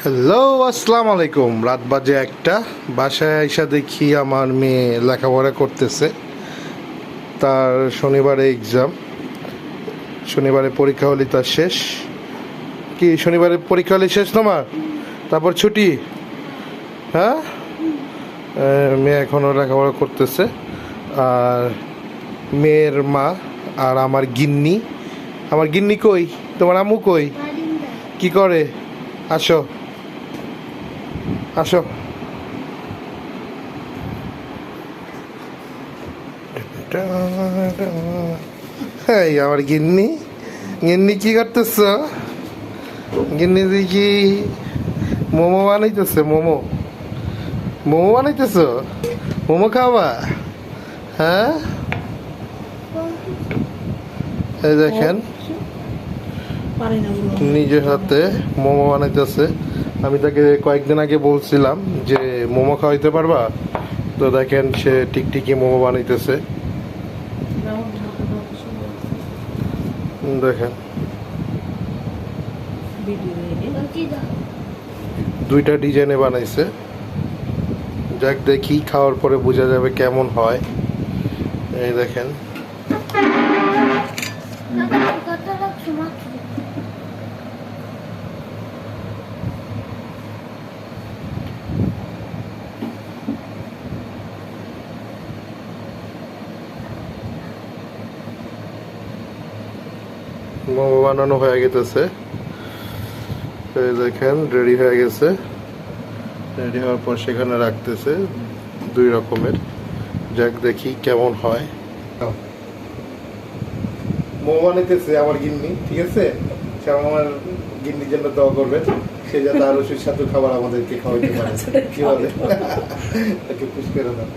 Hello, আসসালামু আলাইকুম। রাত বাজে একটা, বাসায় আইসা দেখি আমার মেয়ে লেখাপড়া করতেছে। তার শনিবারে এক্সাম, শনিবারে পরীক্ষা হলে তার শেষ। কি শনিবারে পরীক্ষা হলে শেষ তোমার? তারপর ছুটি? হ্যাঁ, মেয়ে এখনও লেখাপড়া করতেছে। আর মেয়ের মা আর আমার গিন্নি কই? তোমার আম্মু কই? কি করে? আসো আসো। এই আমার গিন্নি কি করতেছ? গিন্নি দেখি মোমো বানাইতেছে। মোমো বানাইতেছ? মোমো খাওয়া? হ্যাঁ, এই দেখেন নিজের হাতে মোমো বানাইতেছে। আমি তাকে কয়েকদিন আগে বলছিলাম যে মোমো খাওয়াইতে পারবা, তো দেখেন সে টিকটিকি মোমো বানাইতেছে। দেখেন দুইটা ডিজাইনে বানাইছে। যাক, দেখি খাওয়ার পরে বোঝা যাবে কেমন হয়। এই দেখেন মোমো বানানো হয়ে গেছে। এই দেখেন রেডি হয়ে গেছে। রেডি হওয়ার পর সেখানে রাখতেছে দুই রকমের। যাক, দেখি কেমন হয়। মোমো বানাইতেছে আমার গিন্নি, ঠিক আছে? সে আমার গিন্নির জন্য দোয়া করবেন, সে যাতে আরো সুস্বাদু খাবার আমাদেরকে খাওয়াইতে পারে। কি বলে? পুশ করে দাও।